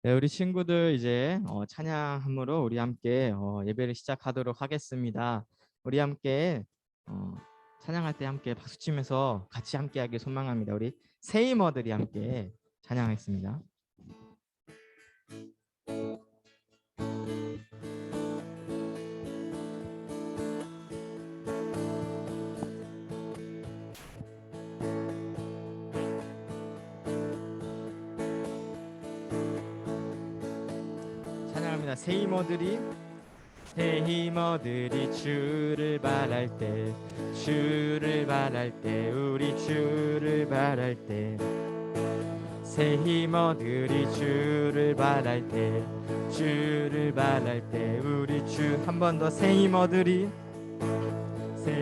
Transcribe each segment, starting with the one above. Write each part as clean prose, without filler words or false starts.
네, 우리 친구들 이제 찬양함으로 우리 함께 예배를 시작하도록 하겠습니다. 우리 함께 어, 찬양할 때 함께 박수치면서 같이 함께하길 소망합니다. 우리 세이머들이 함께 찬양하겠습니다. 찬양합니다. 세이머들이 주를 바랄 때, 주를 바랄 때, 우리 주를 바랄 때, 새 힘어들이 주를 바랄 때, 주를 바랄 때, 우리 주 한 번 더 새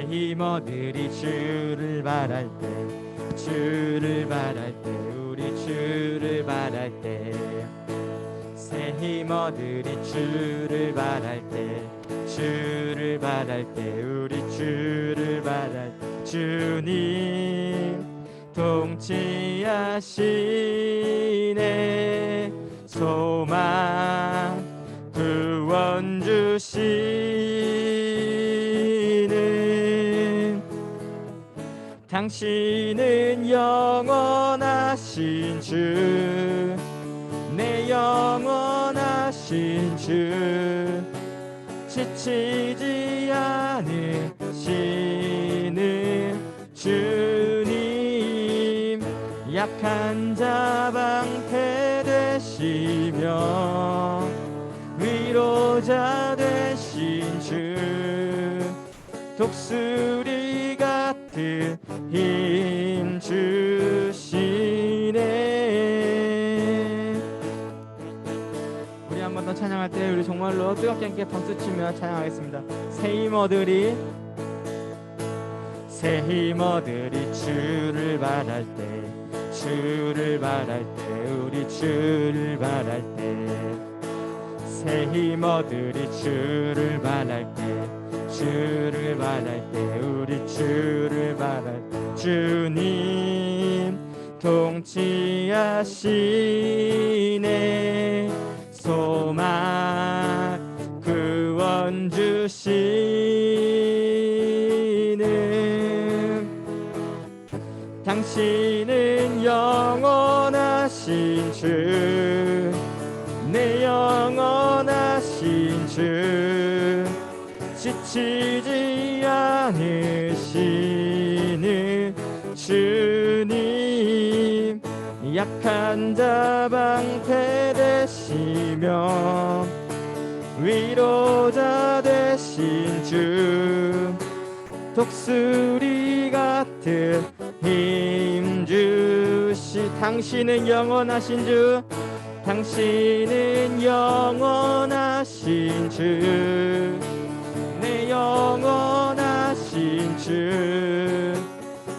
힘어들이 주를 바랄 때, 주를 바랄 때, 우리 주를 바랄 때, 새 힘어들이 주를 바랄 때, 주를 바랄 때, 우리 주를 바랄 때, 주님 통치하시네, 소망 구원 주시는, 당신은 영원하신 주, 내 영원하신 주, 지치지 않으시는 주님, 약한 자 방패 되시며 위로자 되신 주, 독수리 같은 힘 주시네. 한 번 더 찬양할 때 우리 정말로 뜨겁게 함께 박수치며 찬양하겠습니다. 새 힘어들이 주를 바랄 때, 주를 바랄 때, 우리 주를 바랄 때, 새 힘어들이 주를 바랄 때, 주를 바랄 때, 우리 주를 바랄 때, 주님 통치하시네, 소망 구원 주시는, 당신은 영원하신 주, 내 영원하신 주, 지치지 않으시는 주님, 약한 자 방패 되시며 위로자 되신 주, 독수리 같은 힘 주시, 당신은 영원하신 주, 당신은 영원하신 주, 내 영원하신 주,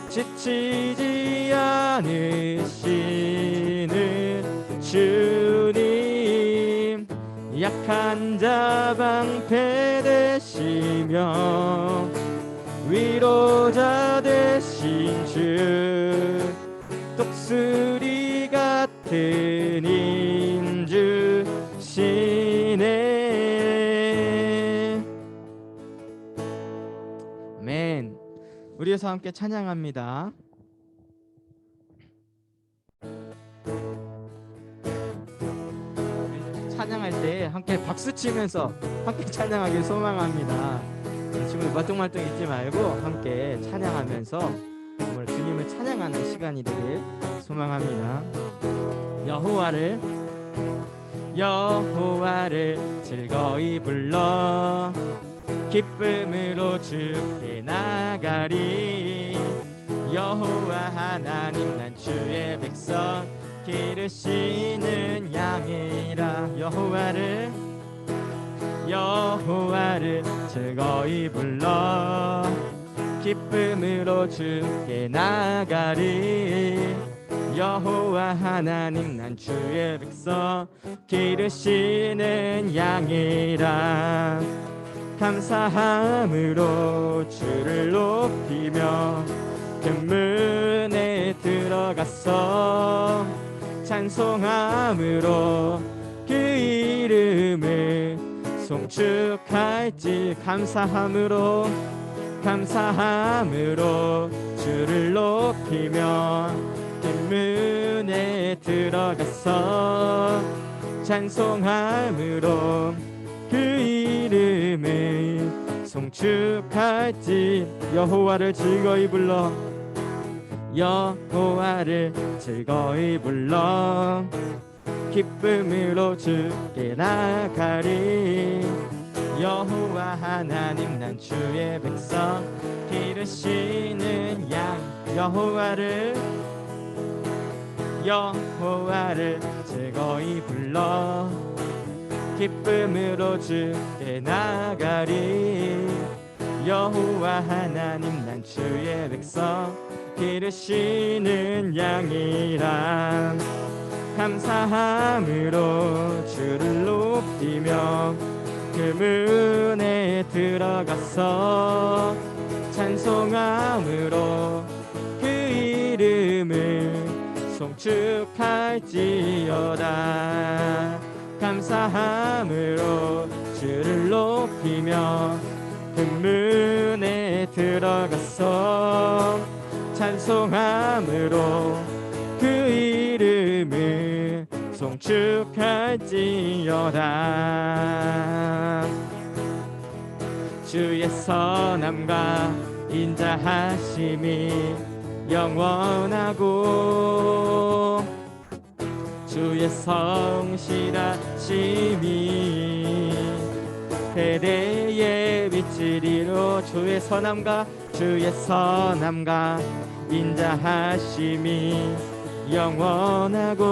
지치지 않으시는 주님, 약한 자 방패 되시며 위로자 되신 주, 독수리 같은 힘 주시네. 아멘. 우리에서 함께 찬양합니다. 찬양할 때 함께 박수치면서 함께 찬양하길 소망합니다. 친구들 말똥말똥 잊지 말고 함께 찬양하면서 오늘 주님을 찬양하는 시간이 되길 소망합니다. 여호와를 즐거이 불러 기쁨으로 주께 나가리, 여호와 하나님 난 주의 백성 기르시는 양이라, 여호와를 즐거이 불러 기쁨으로 주께 나가리, 여호와 하나님 난 주의 백성 기르시는 양이라, 감사함으로 주를 높이며 금문에 들어가서 찬송함으로 그 이름을 송축할지 감사함으로 주를 높이며 문에 들어가서 찬송함으로 그 이름을 송축할지 여호와를 즐거이 불러 여호와를 즐거이 불러 기쁨으로 주께 나가리 여호와 하나님 난 주의 백성 기르시는 양 여호와를 즐거이 불러 기쁨으로 주께 나가리 여호와 하나님 난 주의 백성 기르시는 양이라 감사함으로 주를 높이며 그 문에 들어가서 찬송함으로 그 이름을 송축할지어다 감사함으로 주를 높이며 그 문에 들어가서 찬송함으로 그 이름을 송축할지어다 주의 선함과 인자하심이 영원하고 주의 성실하심이 대대에 비치리로 주의 선함과 인자하심이 영원하고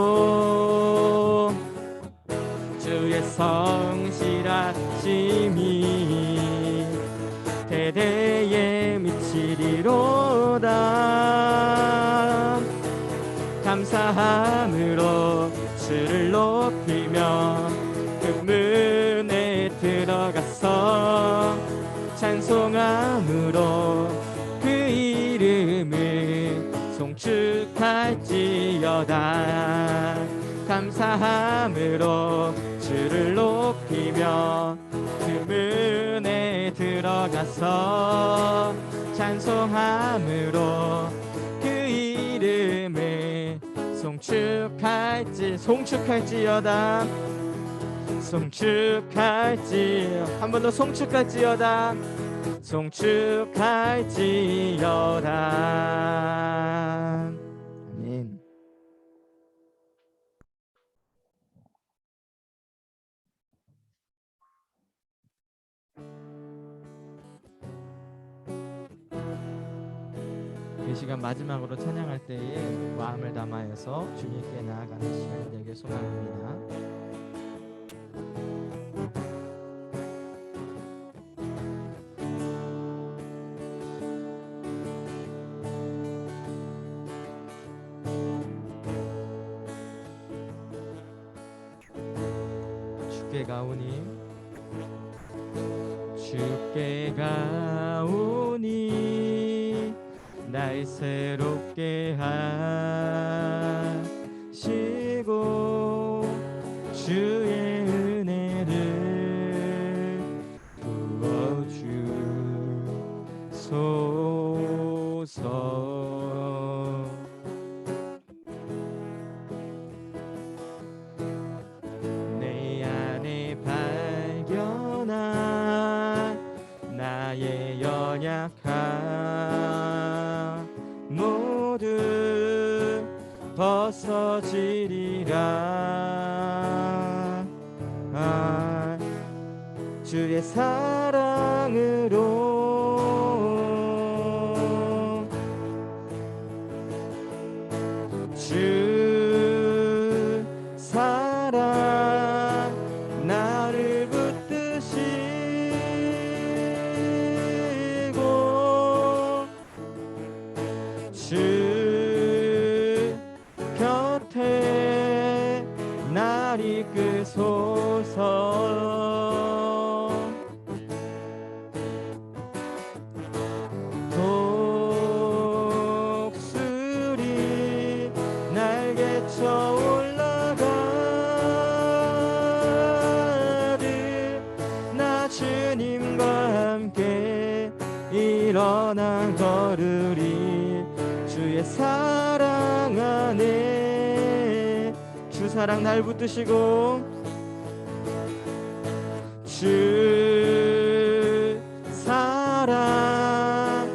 주의 성실하심이 대대에 미치리로다 감사함으로 주를 높이며 그 문에 들어가서 찬송함으로 그 이름을 송축할지어다 감사함으로 주를 높이며 그 문에 들어가서 찬송함으로 그 이름을 송축할지어다 한 번 더 송축할지어다 아멘. 이 시간 마지막으로 찬양할 때에 마음을 담아서 주님께 나아가는 시간이 되길 소망합니다. 주께 가오니 날 새롭게 하시고 주의 은혜를 부어주소서 내 안에 발견한 나의 연약함 모두 벗어지리라 주의 사랑으로 주 사랑 나를 붙드시고 주 곁에 날 이끄소서 독수리 날개쳐 올라가 주의 사랑 안에 주 사랑 날 붙드시고 주 사랑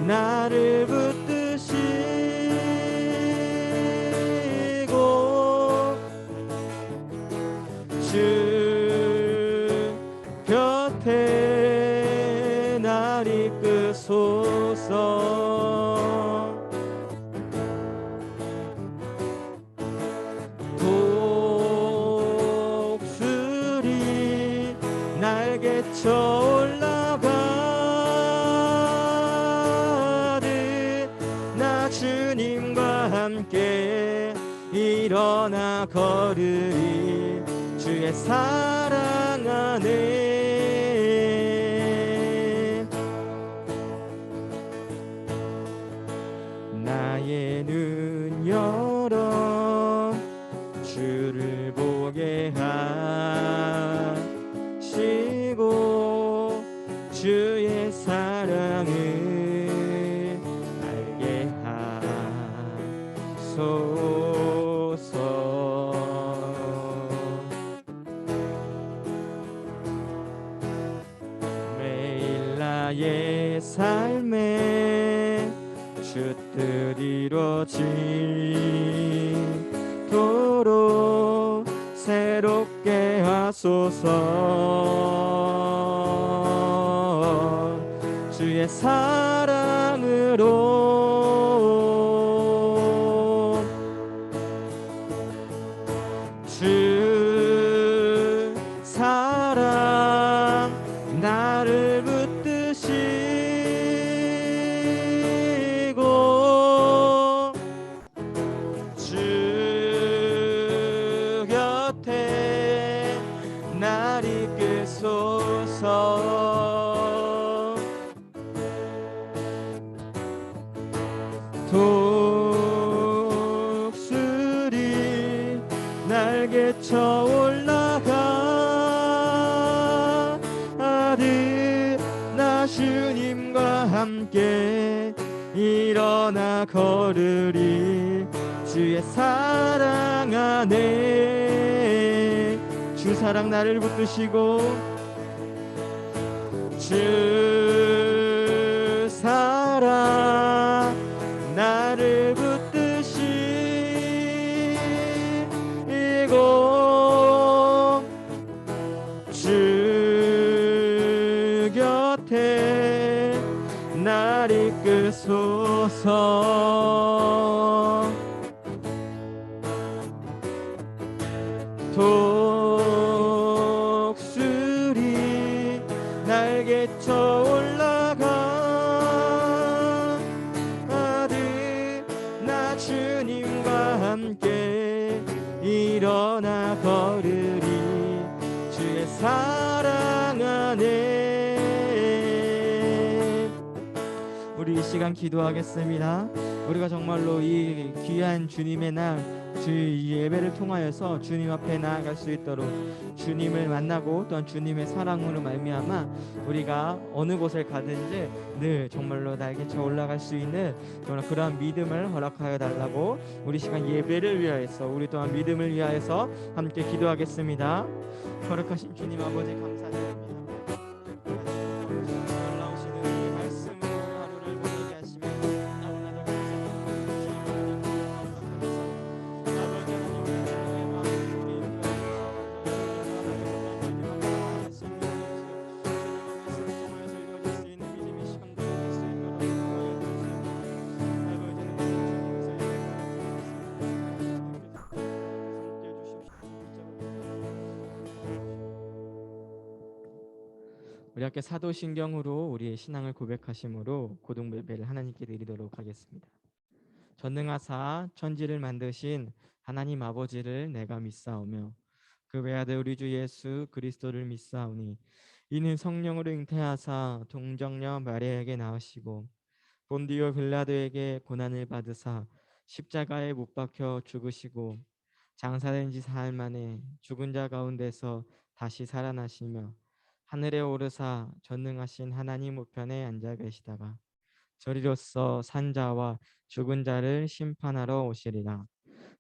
나를 붙드시고 주 곁에 날 이끄소서 독수리 날개쳐 올라가듯 나 주님과 함께 일어나 걸으리 주의 사랑 안에 나의 눈 열어 주를 보게 하시고 주의 사랑을 알게 하소서 매일 나의 삶에 주 뜻 이루어지도록 새롭게 하소서 주의 사랑으로 주 사랑 나를 붙드시고 주 곁에 날 이끄소서 독수리 날개쳐 올라가듯 나 주님과 함께 일어나 걸으리 주의 사랑 안에 주 사랑 나를 붙드시고 주 사랑 나를 붙드시고 주 곁에 날 이끄소서 독수리 날개쳐 올라가듯 나 주님과 함께 일어나 걸으리 주의 사랑 안에 우리 이 시간 기도하겠습니다. 우리가 정말로 이 귀한 주님의 날 주 예배를 통하여서 주님 앞에 나아갈 수 있도록 주님을 만나고 또한 주님의 사랑으로 말미암아 우리가 어느 곳을 가든지 늘 정말로 날개쳐 올라갈 수 있는 정말 그러한 믿음을 허락하여 달라고 우리 시간 예배를 위하여서 우리 또한 믿음을 위하여서 함께 기도하겠습니다. 거룩하신 주님 아버지 감사드립니다. 놀라우신 은혜의 말씀으로 하루를 보내게 하시며 너무나도 우리 함께 사도신경으로 우리의 신앙을 고백하심으로 고동 예배를 하나님께 드리도록 하겠습니다. 전능하사 천지를 만드신 하나님 아버지를 내가 믿사오며 그 외아들 우리 주 예수 그리스도를 믿사오니 이는 성령으로 잉태하사 동정녀 마리아에게 낳으시고 본디오 빌라도에게 고난을 받으사 십자가에 못 박혀 죽으시고 장사된 지 사흘 만에 죽은 자 가운데서 다시 살아나시며 하늘에 오르사 전능하신 하나님 우편에 앉아 계시다가 저리로서 산자와 죽은 자를 심판하러 오시리라.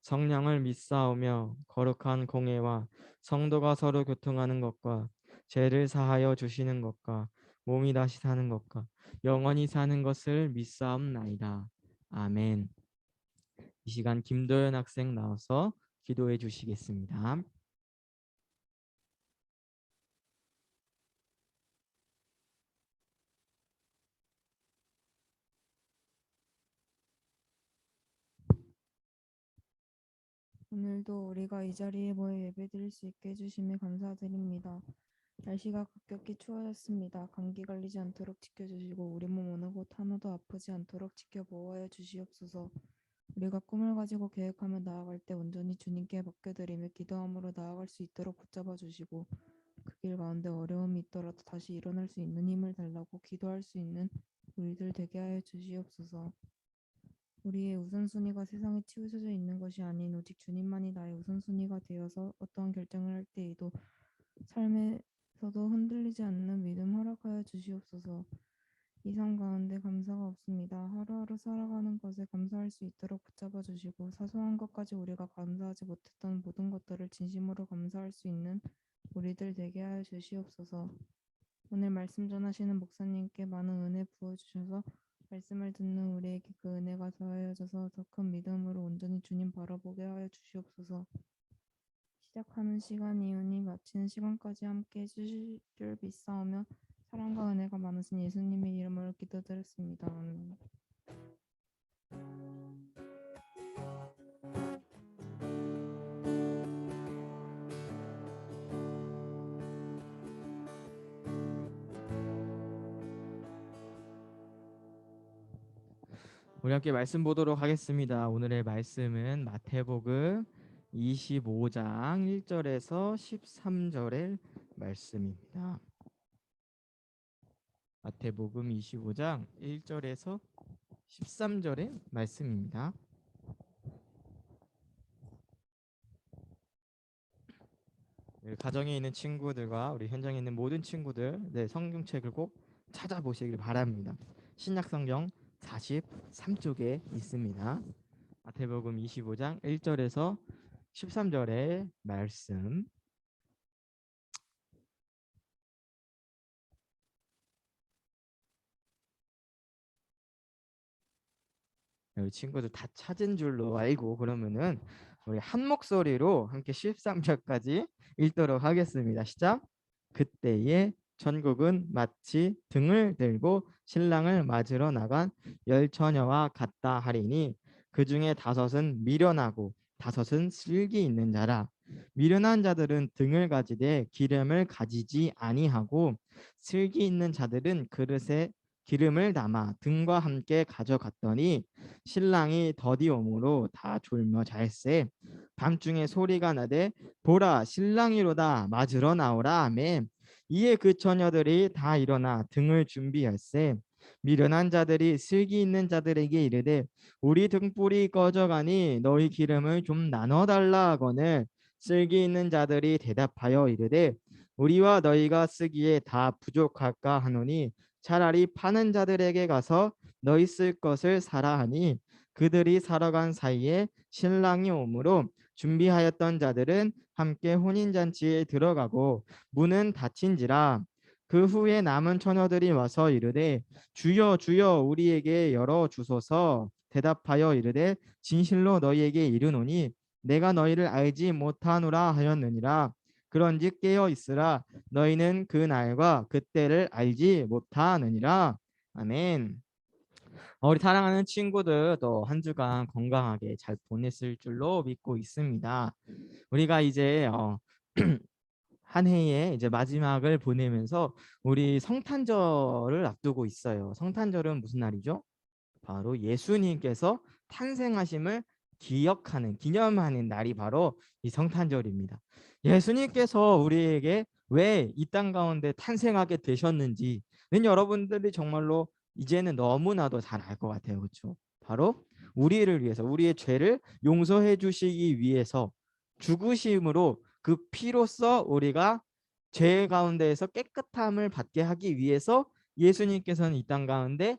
성령을 믿사오며 거룩한 공예와 성도가 서로 교통하는 것과 죄를 사하여 주시는 것과 몸이 다시 사는 것과 영원히 사는 것을 믿사옵나이다. 아멘. 이 시간 김도연 학생 나와서 기도해 주시겠습니다. 오늘도 우리가 이 자리에 모여 예배드릴 수 있게 해주심에 감사드립니다. 날씨가 급격히 추워졌습니다. 감기 걸리지 않도록 지켜주시고 우리 몸 어느 곳 하나도 아프지 않도록 지켜 보호하여 주시옵소서. 우리가 꿈을 가지고 계획하며 나아갈 때 온전히 주님께 맡겨드리며 기도함으로 나아갈 수 있도록 붙잡아 주시고 그 길 가운데 어려움이 있더라도 다시 일어날 수 있는 힘을 달라고 기도할 수 있는 우리들 되게 하여 주시옵소서. 우리의 우선순위가 세상에 치우쳐져 있는 것이 아닌 오직 주님만이 나의 우선순위가 되어서 어떠한 결정을 할 때에도 삶에서도 흔들리지 않는 믿음 허락하여 주시옵소서. 이 삶 가운데 감사가 없습니다. 하루하루 살아가는 것에 감사할 수 있도록 붙잡아 주시고 사소한 것까지 우리가 감사하지 못했던 모든 것들을 진심으로 감사할 수 있는 우리들 되게 하여 주시옵소서. 오늘 말씀 전하시는 목사님께 많은 은혜 부어주셔서 말씀을 듣는 우리에게 그 은혜가 더하여져서 더 큰 믿음으로 온전히 주님 바라보게 하여 주시옵소서. 시작하는 시간이오니 마치는 시간까지 함께 해주실 줄 믿사오며 사랑과 은혜가 많으신 예수님의 이름으로 기도드렸습니다. 아멘. 우리 함께 말씀 보도록 하겠습니다. 오늘의 말씀은 마태복음 25장 1절에서 13절의 말씀입니다. 마태복음 25장 1절에서 13절의 말씀입니다. 가정에 있는 친구들과 우리 현장에 있는 모든 친구들, 성경책을 꼭 찾아보시길 바랍니다. 신약성경 43쪽에 있습니다. 마태복음 25장 1절에서 13절의 말씀. 우리 친구들 다 찾은 줄로 알고 그러면은 우리 한 목소리로 함께 13절까지 읽도록 하겠습니다. 시작. 그때에 천국은 마치 등을 들고 신랑을 맞으러 나간 열 처녀와 같다 하리니 그 중에 다섯은 미련하고 다섯은 슬기 있는 자라. 미련한 자들은 등을 가지되 기름을 가지지 아니하고 슬기 있는 자들은 그릇에 기름을 담아 등과 함께 가져갔더니 신랑이 더디 오므로 다 졸며 잘세. 밤중에 소리가 나되 보라 신랑이로다 맞으러 나오라 하매 이에 그 처녀들이 다 일어나 등을 준비할세. 미련한 자들이 슬기 있는 자들에게 이르되 우리 등불이 꺼져가니 너희 기름을 좀 나눠달라 하거늘 슬기 있는 자들이 대답하여 이르되 우리와 너희가 쓰기에 다 부족할까 하노니 차라리 파는 자들에게 가서 너희 쓸 것을 사라 하니 그들이 사러 간 사이에 신랑이 오므로 준비하였던 자들은 함께 혼인잔치에 들어가고 문은 닫힌지라. 그 후에 남은 처녀들이 와서 이르되 주여 주여 우리에게 열어 주소서. 대답하여 이르되 진실로 너희에게 이르노니 내가 너희를 알지 못하노라 하였느니라. 그런즉 깨어 있으라. 너희는 그 날과 그때를 알지 못하느니라. 아멘. 우리 사랑하는 친구들 또 한 주간 건강하게 잘 보냈을 줄로 믿고 있습니다. 우리가 이제 한 해의 이제 마지막을 보내면서 우리 성탄절을 앞두고 있어요. 성탄절은 무슨 날이죠? 바로 예수님께서 탄생하심을 기억하는 기념하는 날이 바로 이 성탄절입니다. 예수님께서 우리에게 왜 이 땅 가운데 탄생하게 되셨는지는 여러분들이 정말로 이제는 너무나도 잘 알 것 같아요. 그렇죠? 바로 우리를 위해서 우리의 죄를 용서해 주시기 위해서 죽으심으로 그 피로써 우리가 죄 가운데에서 깨끗함을 받게 하기 위해서 예수님께서는 이 땅 가운데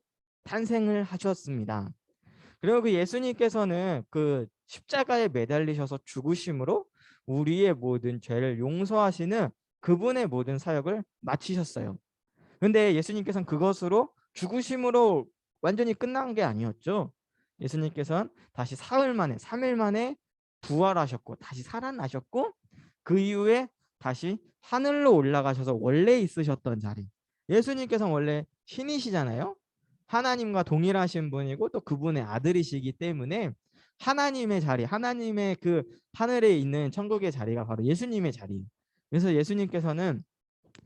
탄생을 하셨습니다. 그리고 그 예수님께서는 그 십자가에 매달리셔서 죽으심으로 우리의 모든 죄를 용서하시는 그분의 모든 사역을 마치셨어요. 근데 예수님께서는 그것으로 죽으심으로 완전히 끝난 게 아니었죠. 예수님께서는 다시 사흘 만에 3일 만에 부활하셨고 다시 살아나셨고 그 이후에 다시 하늘로 올라가셔서 원래 있으셨던 자리. 예수님께서는 원래 신이시잖아요. 하나님과 동일하신 분이고 또 그분의 아들이시기 때문에 하나님의 자리, 하나님의 그 하늘에 있는 천국의 자리가 바로 예수님의 자리예요. 그래서 예수님께서는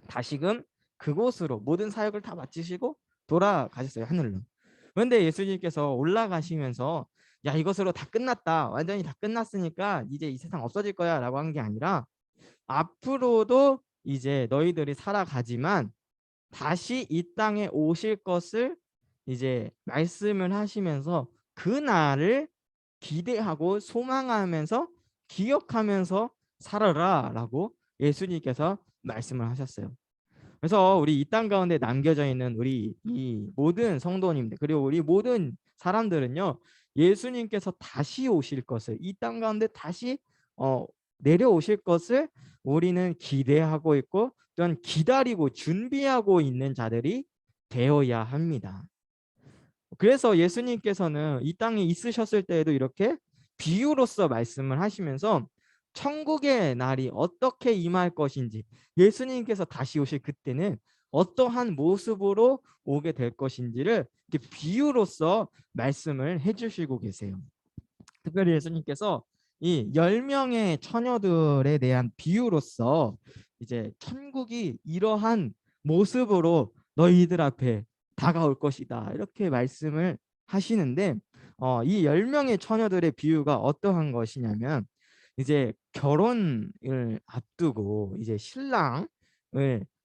다시금 그곳으로 모든 사역을 다 마치시고 돌아가셨어요, 하늘로. 그런데 예수님께서 올라가시면서 야, 이것으로 다 끝났다, 완전히 다 끝났으니까 이제 이 세상 없어질 거야 라고 한 게 아니라 앞으로도 이제 너희들이 살아가지만 다시 이 땅에 오실 것을 이제 말씀을 하시면서 그 날을 기대하고 소망하면서 기억하면서 살아라 라고 예수님께서 말씀을 하셨어요. 그래서 우리 이 땅 가운데 남겨져 있는 우리 이 모든 성도님들 그리고 우리 모든 사람들은요, 예수님께서 다시 오실 것을, 이 땅 가운데 다시 내려오실 것을 우리는 기대하고 있고 또한 기다리고 준비하고 있는 자들이 되어야 합니다. 그래서 예수님께서는 이 땅에 있으셨을 때에도 이렇게 비유로서 말씀을 하시면서 천국의 날이 어떻게 임할 것인지, 예수님께서 다시 오실 그때는 어떠한 모습으로 오게 될 것인지를 이렇게 비유로서 말씀을 해주시고 계세요. 특별히 예수님께서 이 10명의 처녀들에 대한 비유로서 이제 천국이 이러한 모습으로 너희들 앞에 다가올 것이다 이렇게 말씀을 하시는데, 이 10명의 처녀들의 비유가 어떠한 것이냐면 이제 결혼을 앞두고 이제 신랑을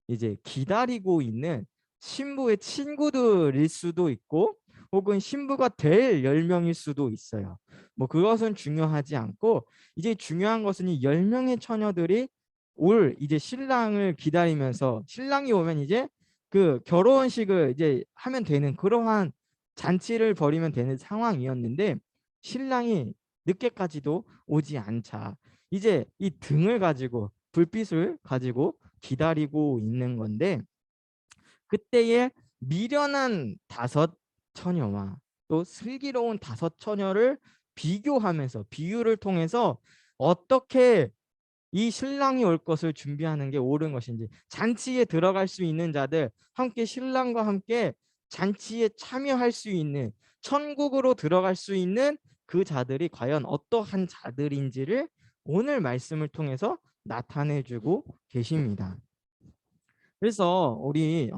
이제 기다리고 있는 신부의 친구들일 수도 있고 혹은 신부가 될 10명일 수도 있어요. 뭐 그것은 중요하지 않고 이제 중요한 것은 이 10명의 처녀들이 올 이제 신랑을 기다리면서 신랑이 오면 이제 그 결혼식을 이제 하면 되는 그러한 잔치를 벌이면 되는 상황이었는데 신랑이 늦게까지도 오지 않자 이제 이 등을 가지고 불빛을 가지고 기다리고 있는 건데, 그때의 미련한 5처녀와 또 슬기로운 5처녀를 비교하면서 비유를 통해서 어떻게 이 신랑이 올 것을 준비하는 게 옳은 것인지, 잔치에 들어갈 수 있는 자들, 함께 신랑과 함께 잔치에 참여할 수 있는, 천국으로 들어갈 수 있는 그 자들이 과연 어떠한 자들인지를 오늘 말씀을 통해서 나타내주고 계십니다. 그래서 우리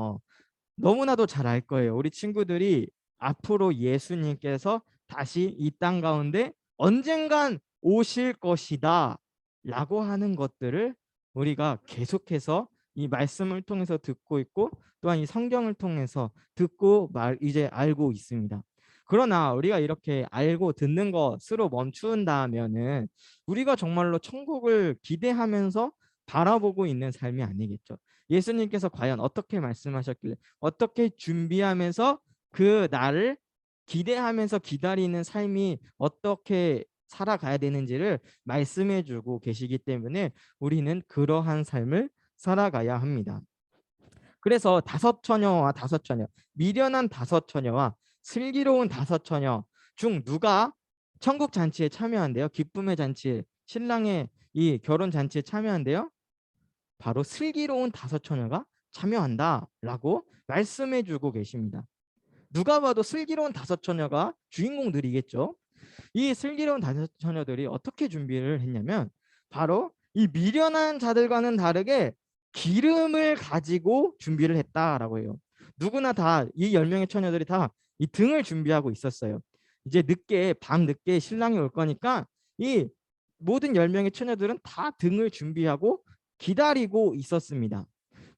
너무나도 잘 알 거예요. 우리 친구들이 앞으로 예수님께서 다시 이 땅 가운데 언젠간 오실 것이다 라고 하는 것들을 우리가 계속해서 이 말씀을 통해서 듣고 있고 또한 이 성경을 통해서 듣고 이제 알고 있습니다. 그러나 우리가 이렇게 알고 듣는 것으로 멈춘다면은 우리가 정말로 천국을 기대하면서 바라보고 있는 삶이 아니겠죠. 예수님께서 과연 어떻게 말씀하셨길래 어떻게 준비하면서 그 날을 기대하면서 기다리는 삶이 어떻게 살아가야 되는지를 말씀해 주고 계시기 때문에 우리는 그러한 삶을 살아가야 합니다. 그래서 5처녀와 5처녀, 미련한 5처녀와 슬기로운 5처녀 중 누가 천국 잔치에 참여한대요? 기쁨의 잔치에, 신랑의 이 결혼 잔치에 참여한대요? 바로 슬기로운 5처녀가 참여한다라고 말씀해 주고 계십니다. 누가 봐도 슬기로운 5처녀가 주인공들이겠죠. 이 슬기로운 5처녀들이 어떻게 준비를 했냐면 바로 이 미련한 자들과는 다르게 기름을 가지고 준비를 했다라고 해요. 누구나 다 이 10명의 처녀들이 다 이 등을 준비하고 있었어요. 이제 늦게 밤 늦게 신랑이 올 거니까 이 모든 10명의 처녀들은 다 등을 준비하고 기다리고 있었습니다.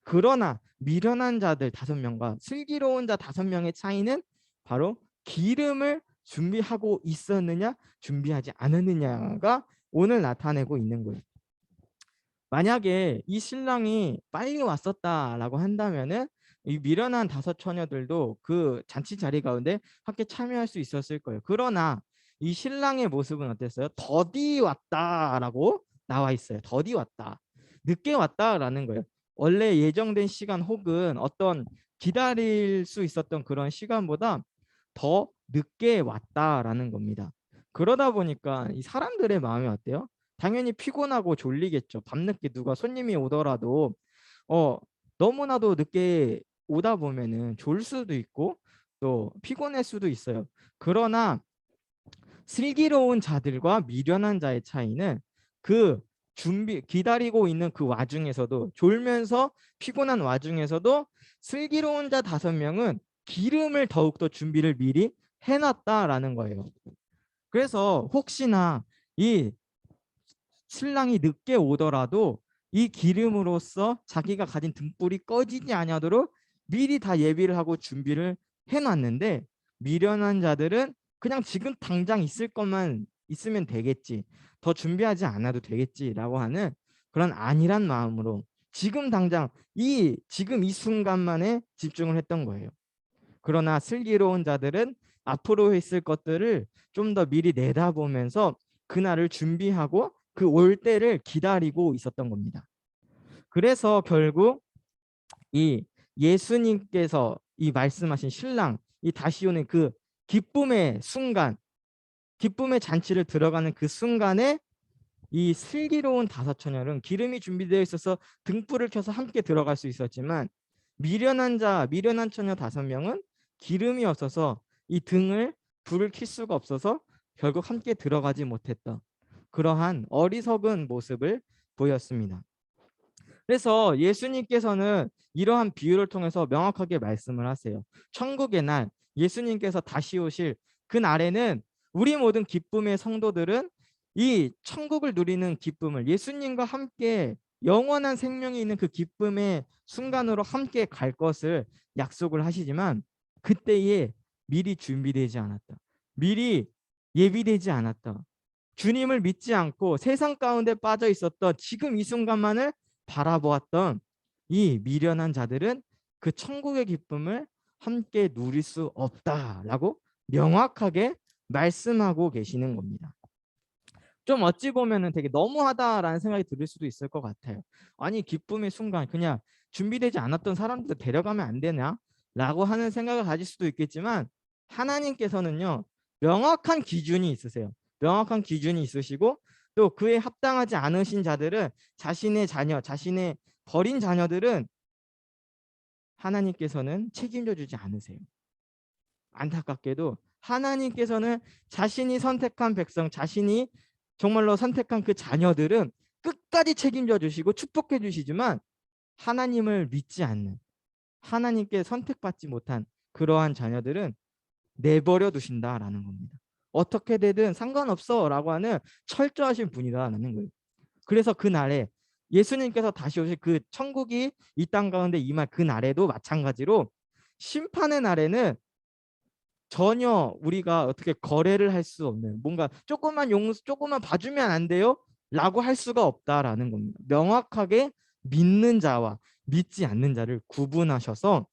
그러나 미련한 자들 5명과 슬기로운 자 5명의 차이는 바로 기름을 준비하고 있었느냐 준비하지 않았느냐가 오늘 나타내고 있는 거예요. 만약에 이 신랑이 빨리 왔었다라고 한다면은 이 미련한 다섯 처녀들도 그 잔치 자리 가운데 함께 참여할 수 있었을 거예요. 그러나 이 신랑의 모습은 어땠어요? 더디 왔다라고 나와 있어요. 더디 왔다. 늦게 왔다라는 거예요. 원래 예정된 시간 혹은 어떤 기다릴 수 있었던 그런 시간보다 더 늦게 왔다라는 겁니다. 그러다 보니까 이 사람들의 마음이 어때요? 당연히 피곤하고 졸리겠죠. 밤늦게 누가 손님이 오더라도 어 너무나도 늦게 오다 보면은 졸 수도 있고 또 피곤할 수도 있어요. 그러나 슬기로운 자들과 미련한 자의 차이는 그 준비 기다리고 있는 그 와중에서도 졸면서 피곤한 와중에서도 슬기로운 자 다섯 명은 기름을 더욱더 준비를 미리 해놨다라는 거예요. 그래서 혹시나 이 신랑이 늦게 오더라도 이 기름으로써 자기가 가진 등불이 꺼지지 아니하도록 미리 다 예비를 하고 준비를 해놨는데 미련한 자들은 그냥 지금 당장 있을 것만 있으면 되겠지, 더 준비하지 않아도 되겠지라고 하는 그런 안일한 마음으로 지금 당장 지금 이 순간만에 집중을 했던 거예요. 그러나 슬기로운 자들은 앞으로 있을 것들을 좀 더 미리 내다보면서 그날을 준비하고 그 올 때를 기다리고 있었던 겁니다. 그래서 결국 이 예수님께서 이 말씀하신 신랑 이 다시 오는 그 기쁨의 순간, 기쁨의 잔치를 들어가는 그 순간에 이 슬기로운 다섯 처녀는 기름이 준비되어 있어서 등불을 켜서 함께 들어갈 수 있었지만 미련한 처녀 다섯 명은 기름이 없어서 이 등을 불을 켤 수가 없어서 결국 함께 들어가지 못했던 그러한 어리석은 모습을 보였습니다. 그래서 예수님께서는 이러한 비유를 통해서 명확하게 말씀을 하세요. 천국의 날, 예수님께서 다시 오실 그 날에는 우리 모든 기쁨의 성도들은 이 천국을 누리는 기쁨을 예수님과 함께 영원한 생명이 있는 그 기쁨의 순간으로 함께 갈 것을 약속을 하시지만 그때에 미리 준비되지 않았다. 미리 예비되지 않았다. 주님을 믿지 않고 세상 가운데 빠져 있었던 지금 이 순간만을 바라보았던 이 미련한 자들은 그 천국의 기쁨을 함께 누릴 수 없다라고 명확하게 말씀하고 계시는 겁니다. 좀 어찌 보면은 되게 너무하다라는 생각이 들 수도 있을 것 같아요. 아니 기쁨의 순간 그냥 준비되지 않았던 사람들 데려가면 안 되냐? 라고 하는 생각을 가질 수도 있겠지만 하나님께서는요 명확한 기준이 있으세요. 명확한 기준이 있으시고 또 그에 합당하지 않으신 자들은 자신의 자녀, 자신의 버린 자녀들은 하나님께서는 책임져 주지 않으세요. 안타깝게도 하나님께서는 자신이 선택한 백성, 자신이 정말로 선택한 그 자녀들은 끝까지 책임져 주시고 축복해 주시지만 하나님을 믿지 않는, 하나님께 선택받지 못한 그러한 자녀들은 내버려 두신다라는 겁니다. 어떻게 되든 상관없어라고 하는 철저하신 분이다라는 거예요. 그래서 그 날에 예수님께서 다시 오실 그 천국이 이 땅 가운데 임할 그 날에도 마찬가지로 심판의 날에는 전혀 우리가 어떻게 거래를 할 수 없는 뭔가 조금만 봐주면 안 돼요? 라고 할 수가 없다라는 겁니다. 명확하게 믿는 자와 믿지 않는 자를 구분하셔서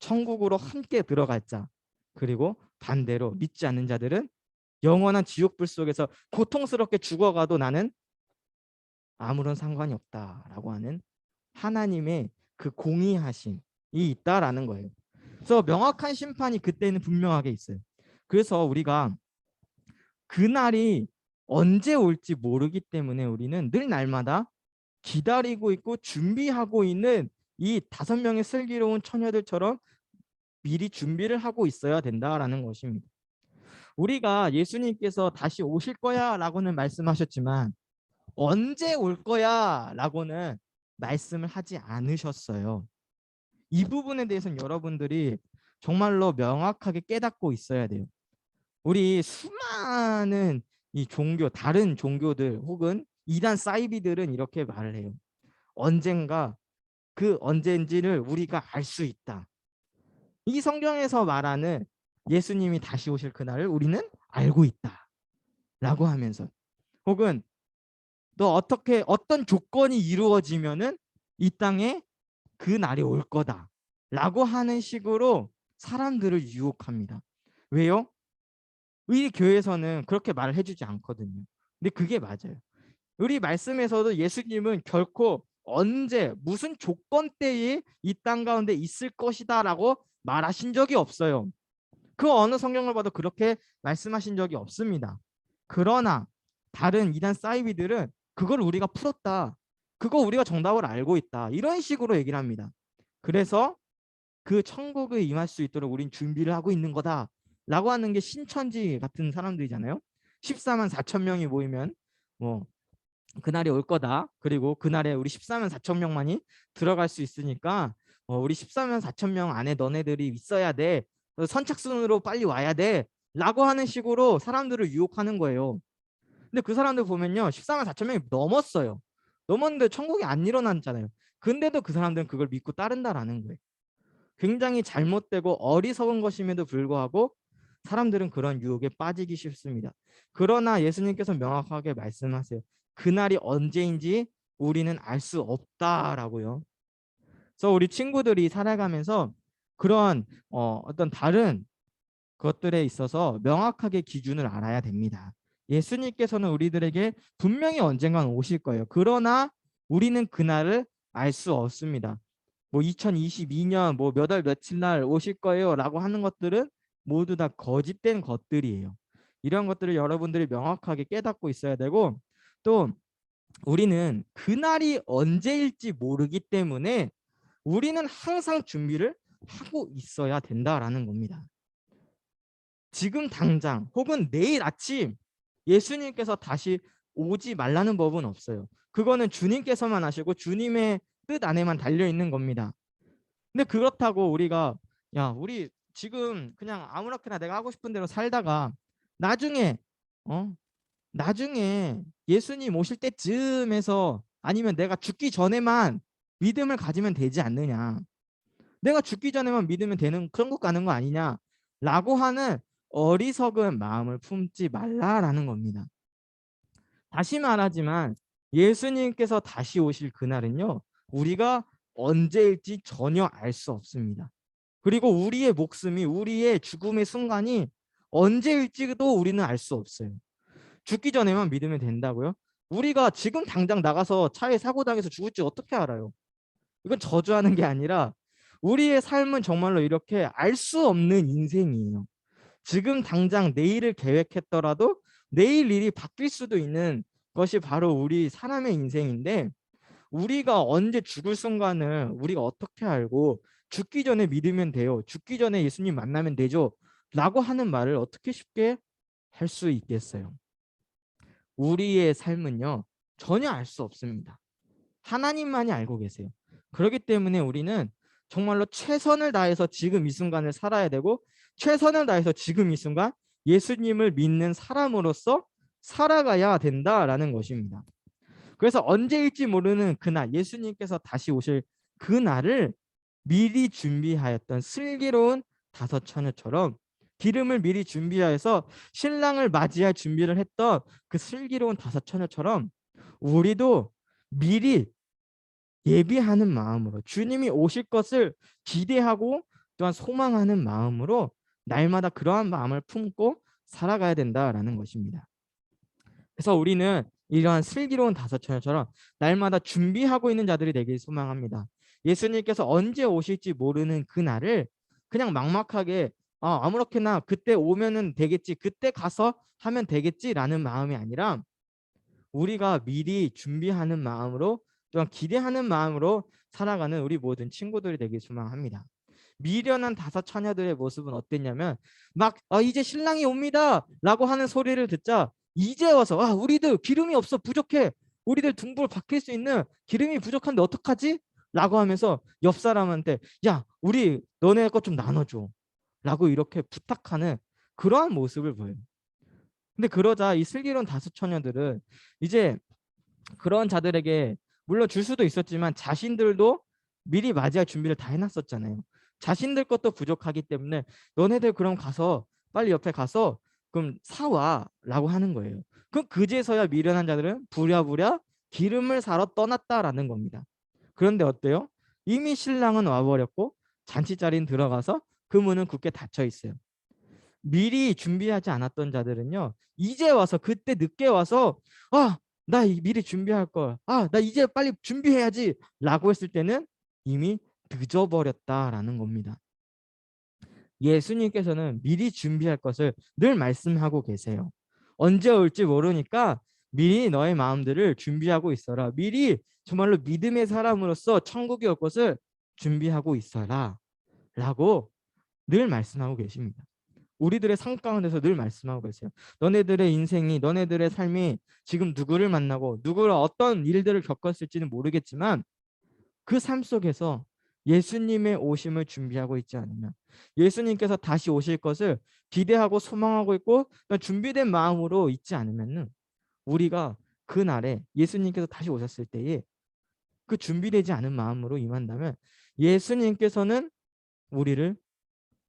천국으로 함께 들어갈 자, 그리고 반대로 믿지 않는 자들은 영원한 지옥불 속에서 고통스럽게 죽어가도 나는 아무런 상관이 없다라고 하는 하나님의 그 공의하심이 있다라는 거예요. 그래서 명확한 심판이 그때는 분명하게 있어요. 그래서 우리가 그날이 언제 올지 모르기 때문에 우리는 늘 날마다 기다리고 있고 준비하고 있는 이 다섯 명의 슬기로운 처녀들처럼 미리 준비를 하고 있어야 된다라는 것입니다. 우리가 예수님께서 다시 오실 거야라고는 말씀하셨지만 언제 올 거야라고는 말씀을 하지 않으셨어요. 이 부분에 대해서는 여러분들이 정말로 명확하게 깨닫고 있어야 돼요. 우리 수많은 이 다른 종교들 혹은 이단 사이비들은 이렇게 말을 해요. 언젠가 그 언제인지를 우리가 알 수 있다. 이 성경에서 말하는 예수님이 다시 오실 그날을 우리는 알고 있다. 라고 하면서 혹은 너 어떤 조건이 이루어지면은 이 땅에 그 날이 올 거다. 라고 하는 식으로 사람들을 유혹합니다. 왜요? 우리 교회에서는 그렇게 말을 해주지 않거든요. 근데 그게 맞아요. 우리 말씀에서도 예수님은 결코 언제 무슨 조건대에 이 땅 가운데 있을 것이다 라고 말하신 적이 없어요. 그 어느 성경을 봐도 그렇게 말씀하신 적이 없습니다. 그러나 다른 이단 사이비들은 그걸 우리가 풀었다, 그거 우리가 정답을 알고 있다, 이런 식으로 얘기를 합니다. 그래서 그 천국에 임할 수 있도록 우린 준비를 하고 있는 거다 라고 하는 게 신천지 같은 사람들이잖아요. 14만 4천 명이 모이면 뭐 그날이 올 거다. 그리고 그날에 우리 14만 4천 명만이 들어갈 수 있으니까 우리 14만 4천 명 안에 너네들이 있어야 돼. 선착순으로 빨리 와야 돼. 라고 하는 식으로 사람들을 유혹하는 거예요. 근데 그 사람들 보면요, 14만 4천 명이 넘었어요. 넘었는데 천국이 안 일어났잖아요. 근데도 그 사람들은 그걸 믿고 따른다라는 거예요. 굉장히 잘못되고 어리석은 것임에도 불구하고 사람들은 그런 유혹에 빠지기 쉽습니다. 그러나 예수님께서 명확하게 말씀하세요. 그날이 언제인지 우리는 알 수 없다라고요. 그래서 우리 친구들이 살아가면서 그런 어떤 다른 것들에 있어서 명확하게 기준을 알아야 됩니다. 예수님께서는 우리들에게 분명히 언젠간 오실 거예요. 그러나 우리는 그날을 알 수 없습니다. 뭐 2022년 뭐 몇 월 며칠 날 오실 거예요 라고 하는 것들은 모두 다 거짓된 것들이에요. 이런 것들을 여러분들이 명확하게 깨닫고 있어야 되고, 또 우리는 그날이 언제일지 모르기 때문에 우리는 항상 준비를 하고 있어야 된다라는 겁니다. 지금 당장 혹은 내일 아침 예수님께서 다시 오지 말라는 법은 없어요. 그거는 주님께서만 하시고 주님의 뜻 안에만 달려 있는 겁니다. 근데 그렇다고 우리가 우리 지금 그냥 아무렇게나 내가 하고 싶은 대로 살다가 나중에 어 나중에 예수님 오실 때쯤에서, 아니면 내가 죽기 전에만 믿음을 가지면 되지 않느냐, 내가 죽기 전에만 믿으면 되는 천국 가는 거 아니냐라고 하는 어리석은 마음을 품지 말라라는 겁니다. 다시 말하지만 예수님께서 다시 오실 그날은요, 우리가 언제일지 전혀 알 수 없습니다. 그리고 우리의 목숨이, 우리의 죽음의 순간이 언제일지도 우리는 알 수 없어요. 죽기 전에만 믿으면 된다고요? 우리가 지금 당장 나가서 차에 사고 당해서 죽을지 어떻게 알아요? 이건 저주하는 게 아니라 우리의 삶은 정말로 이렇게 알 수 없는 인생이에요. 지금 당장 내일을 계획했더라도 내일 일이 바뀔 수도 있는 것이 바로 우리 사람의 인생인데, 우리가 언제 죽을 순간을 우리가 어떻게 알고 죽기 전에 믿으면 돼요, 죽기 전에 예수님 만나면 되죠 라고 하는 말을 어떻게 쉽게 할 수 있겠어요? 우리의 삶은요, 전혀 알 수 없습니다. 하나님만이 알고 계세요. 그렇기 때문에 우리는 정말로 최선을 다해서 지금 이 순간을 살아야 되고, 최선을 다해서 지금 이 순간 예수님을 믿는 사람으로서 살아가야 된다라는 것입니다. 그래서 언제일지 모르는 그날, 예수님께서 다시 오실 그날을 미리 준비하였던 슬기로운 다섯 처녀처럼, 기름을 미리 준비하여서 신랑을 맞이할 준비를 했던 그 슬기로운 다섯 처녀처럼 우리도 미리 예비하는 마음으로, 주님이 오실 것을 기대하고 또한 소망하는 마음으로 날마다 그러한 마음을 품고 살아가야 된다라는 것입니다. 그래서 우리는 이러한 슬기로운 다섯 처녀처럼 날마다 준비하고 있는 자들이 되길 소망합니다. 예수님께서 언제 오실지 모르는 그날을 그냥 막막하게 아무렇게나 그때 오면은 되겠지, 그때 가서 하면 되겠지라는 마음이 아니라, 우리가 미리 준비하는 마음으로 또한 기대하는 마음으로 살아가는 우리 모든 친구들이 되길 소망합니다. 미련한 다섯 처녀들의 모습은 어땠냐면, 막 이제 신랑이 옵니다 라고 하는 소리를 듣자 이제 와서 우리들 기름이 없어, 부족해, 우리들 둥불 박힐 수 있는 기름이 부족한데 어떡하지? 라고 하면서 옆 사람한테 야 우리 너네 것 좀 나눠줘 라고 이렇게 부탁하는 그러한 모습을 보여요. 근데 그러자 이 슬기로운 다섯 처녀들은 이제 그런 자들에게 물론 줄 수도 있었지만 자신들도 미리 맞이할 준비를 다 해놨었잖아요. 자신들 것도 부족하기 때문에 너네들 그럼 가서 빨리 옆에 가서 그럼 사와 라고 하는 거예요. 그럼 그제서야 미련한 자들은 부랴부랴 기름을 사러 떠났다라는 겁니다. 그런데 어때요? 이미 신랑은 와버렸고 잔치자리는 들어가서 그 문은 굳게 닫혀 있어요. 미리 준비하지 않았던 자들은요, 이제 와서, 그때 늦게 와서, 나 미리 준비할 걸, 나 이제 빨리 준비해야지 라고 했을 때는 이미 늦어버렸다라는 겁니다. 예수님께서는 미리 준비할 것을 늘 말씀하고 계세요. 언제 올지 모르니까 미리 너의 마음들을 준비하고 있어라. 미리 정말로 믿음의 사람으로서 천국에 올 것을 준비하고 있어라 라고 늘 말씀하고 계십니다. 우리들의 삶 가운데서 늘 말씀하고 계세요. 너네들의 인생이, 너네들의 삶이 지금 누구를 만나고 누구를 어떤 일들을 겪었을지는 모르겠지만 그 삶 속에서 예수님의 오심을 준비하고 있지 않으면, 예수님께서 다시 오실 것을 기대하고 소망하고 있고 준비된 마음으로 있지 않으면, 우리가 그날에 예수님께서 다시 오셨을 때에 그 준비되지 않은 마음으로 임한다면 예수님께서는 우리를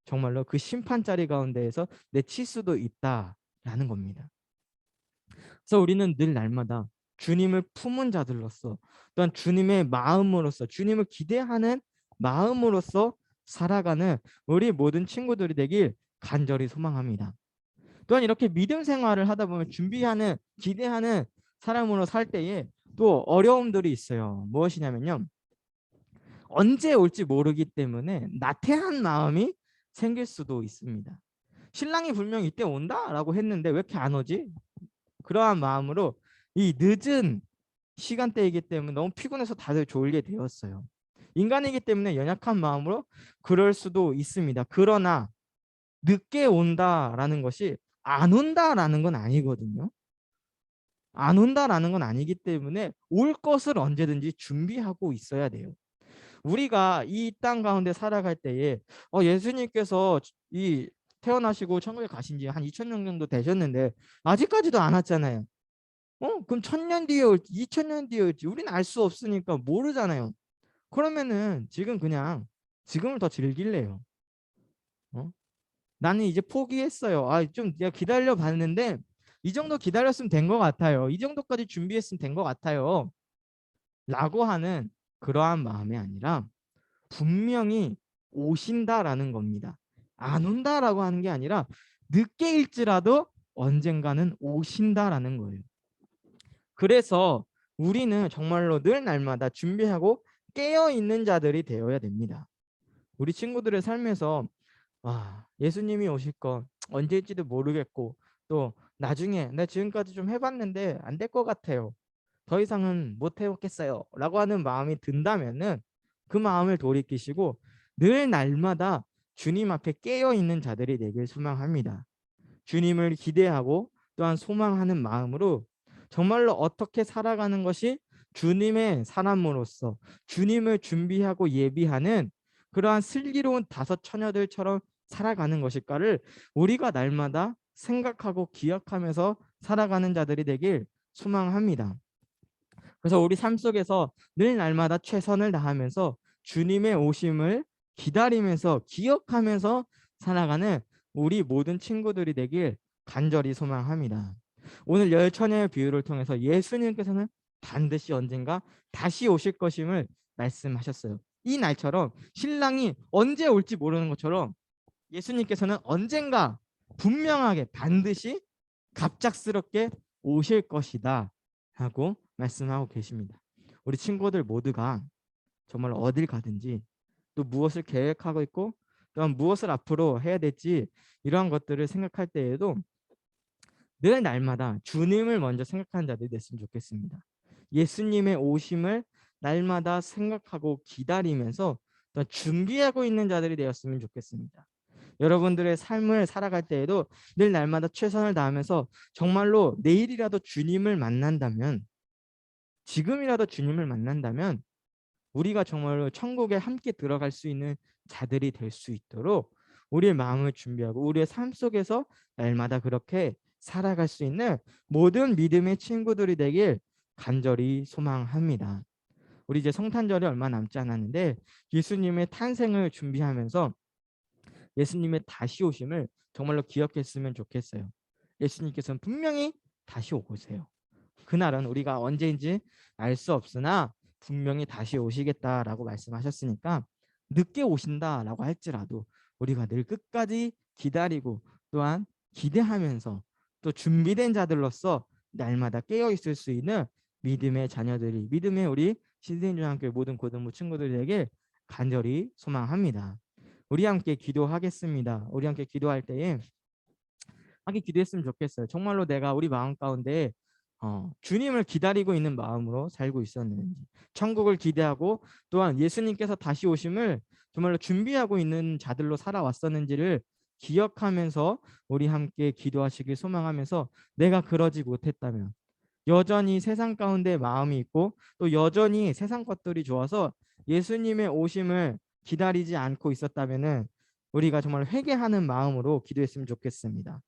정말로 그 심판자리 가운데에서 내칠 수도 있다라는 겁니다. 그래서 우리는 늘 날마다 주님을 품은 자들로서, 또한 주님의 마음으로서, 주님을 기대하는 마음으로서 살아가는 우리 모든 친구들이 되길 간절히 소망합니다. 또한 이렇게 믿음 생활을 하다 보면 준비하는, 기대하는 사람으로 살 때에 또 어려움들이 있어요. 무엇이냐면요, 언제 올지 모르기 때문에 나태한 마음이 생길 수도 있습니다. 신랑이 분명 이때 온다라고 했는데 왜 이렇게 안 오지? 그러한 마음으로 이 늦은 시간대이기 때문에 너무 피곤해서 다들 졸게 되었어요. 인간이기 때문에 연약한 마음으로 그럴 수도 있습니다. 그러나 늦게 온다라는 것이 안 온다라는 건 아니거든요. 안 온다라는 건 아니기 때문에 올 것을 언제든지 준비하고 있어야 돼요. 우리가 이 땅 가운데 살아갈 때에 예수님께서 이 태어나시고 천국에 가신 지 한 2000년 정도 되셨는데 아직까지도 안 왔잖아요. 그럼 1000년 뒤에 올지 2000년 뒤에 올지 우리는 알 수 없으니까 모르잖아요. 그러면은 지금 그냥 지금을 더 즐길래요. 어? 나는 이제 포기했어요. 좀 내가 기다려 봤는데 이 정도 기다렸으면 된 것 같아요. 이 정도까지 준비했으면 된 것 같아요. 라고 하는 그러한 마음이 아니라 분명히 오신다라는 겁니다. 안 온다라고 하는 게 아니라 늦게 일지라도 언젠가는 오신다라는 거예요. 그래서 우리는 정말로 늘 날마다 준비하고 깨어 있는 자들이 되어야 됩니다. 우리 친구들의 삶에서 예수님이 오실 건 언제일지도 모르겠고, 또 나중에 내가 지금까지 좀 해봤는데 안 될 것 같아요. 더 이상은 못 해먹겠어요 라고 하는 마음이 든다면은 그 마음을 돌이키시고 늘 날마다 주님 앞에 깨어있는 자들이 되길 소망합니다. 주님을 기대하고 또한 소망하는 마음으로 정말로 어떻게 살아가는 것이 주님의 사람으로서 주님을 준비하고 예비하는 그러한 슬기로운 다섯 처녀들처럼 살아가는 것일까를 우리가 날마다 생각하고 기억하면서 살아가는 자들이 되길 소망합니다. 그래서 우리 삶 속에서 늘 날마다 최선을 다하면서 주님의 오심을 기다리면서 기억하면서 살아가는 우리 모든 친구들이 되길 간절히 소망합니다. 오늘 열 처녀의 비유를 통해서 예수님께서는 반드시 언젠가 다시 오실 것임을 말씀하셨어요. 이 날처럼 신랑이 언제 올지 모르는 것처럼 예수님께서는 언젠가 분명하게 반드시 갑작스럽게 오실 것이다 하고 말씀하고 계십니다. 우리 친구들 모두가 정말 어딜 가든지 또 무엇을 계획하고 있고 또한 무엇을 앞으로 해야 될지 이러한 것들을 생각할 때에도 늘 날마다 주님을 먼저 생각하는 자들이 됐으면 좋겠습니다. 예수님의 오심을 날마다 생각하고 기다리면서 또 준비하고 있는 자들이 되었으면 좋겠습니다. 여러분들의 삶을 살아갈 때에도 늘 날마다 최선을 다하면서 정말로 내일이라도 주님을 만난다면, 지금이라도 주님을 만난다면 우리가 정말로 천국에 함께 들어갈 수 있는 자들이 될 수 있도록 우리의 마음을 준비하고 우리의 삶 속에서 날마다 그렇게 살아갈 수 있는 모든 믿음의 친구들이 되길 간절히 소망합니다. 우리 이제 성탄절이 얼마 남지 않았는데 예수님의 탄생을 준비하면서 예수님의 다시 오심을 정말로 기억했으면 좋겠어요. 예수님께서는 분명히 다시 오세요. 그날은 우리가 언제인지 알 수 없으나 분명히 다시 오시겠다라고 말씀하셨으니까 늦게 오신다라고 할지라도 우리가 늘 끝까지 기다리고 또한 기대하면서 또 준비된 자들로서 날마다 깨어 있을 수 있는 믿음의 자녀들이, 믿음의 우리 신생중학교 모든 고등부 친구들에게 간절히 소망합니다. 우리 함께 기도하겠습니다. 우리 함께 기도할 때에 하게 기도했으면 좋겠어요. 정말로 내가 우리 마음 가운데 주님을 기다리고 있는 마음으로 살고 있었는지, 천국을 기대하고 또한 예수님께서 다시 오심을 정말로 준비하고 있는 자들로 살아왔었는지를 기억하면서 우리 함께 기도하시길 소망하면서, 내가 그러지 못했다면, 여전히 세상 가운데 마음이 있고 또 여전히 세상 것들이 좋아서 예수님의 오심을 기다리지 않고 있었다면은 우리가 정말 회개하는 마음으로 기도했으면 좋겠습니다.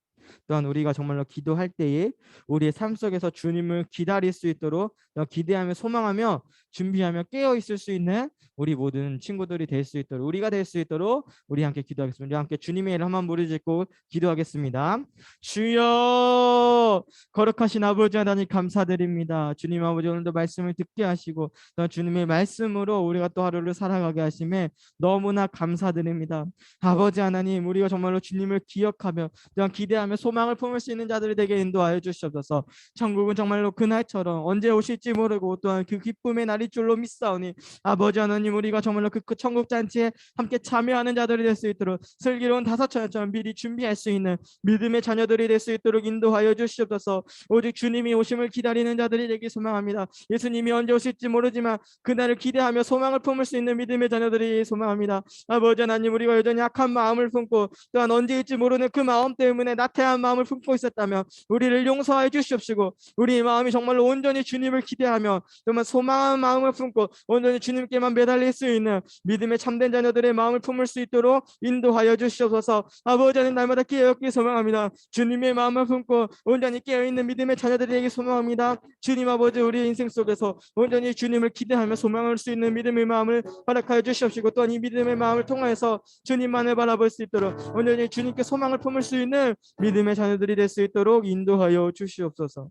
또한 우리가 정말로 기도할 때에 우리의 삶 속에서 주님을 기다릴 수 있도록 기대하며 소망하며 준비하며 깨어 있을 수 있는 우리 모든 친구들이 될 수 있도록, 우리가 될 수 있도록 우리 함께 기도하겠습니다. 우리 함께 주님의 이름 한번 부르짖고 기도하겠습니다. 주여, 거룩하신 아버지 하나님 감사드립니다. 주님 아버지, 오늘도 말씀을 듣게 하시고 또 주님의 말씀으로 우리가 또 하루를 살아가게 하심에 너무나 감사드립니다. 아버지 하나님, 우리가 정말로 주님을 기억하며 또한 기대하며 소망을 품을 수 있는 자들이 되게 인도하여 주시옵소서. 천국은 정말로 그날처럼 언제 오실지 모르고 또한 그 기쁨의 날일 줄로 믿사오니 아버지 하나님, 우리가 정말로 그 천국 잔치에 함께 참여하는 자들이 될 수 있도록 슬기로운 다섯처럼 미리 준비할 수 있는 믿음의 자녀들이 될 수 있도록 인도하여 주시옵소서. 오직 주님이 오심을 기다리는 자들이 되기 소망합니다. 예수님이 언제 오실지 모르지만 그날을 기대하며 소망을 품을 수 있는 믿음의 자녀들이 소망합니다. 아버지 하나님, 우리가 여전히 악한 마음을 품고 또한 언제일지 모르는 그 마음 때문에 나태한 마음을 품고 있었다면 우리를 용서하여 주시옵시고, 우리 마음이 정말로 온전히 주님을 기대하며 정말 소망한 마음을 품고 온전히 주님께만 매달릴 수 있는 믿음의 참된 자녀들의 마음을 품을 수 있도록 인도하여 주시옵소서. 아버지 하나님, 날마다 깨어있기 소망합니다. 주님의 마음을 품고 온전히 깨어있는 믿음의 자녀들에게 소망합니다. 주님 아버지, 우리의 인생 속에서 온전히 주님을 기대하며 소망할 수 있는 믿음의 마음을 허락하여 주시옵시고, 또한 이 믿음의 마음을 통하여서 주님만을 바라볼 수 있도록 온전히 주님께 소망을 품을 수 있는 믿음의 자녀들이 될 수 있도록 인도하여 주시옵소서.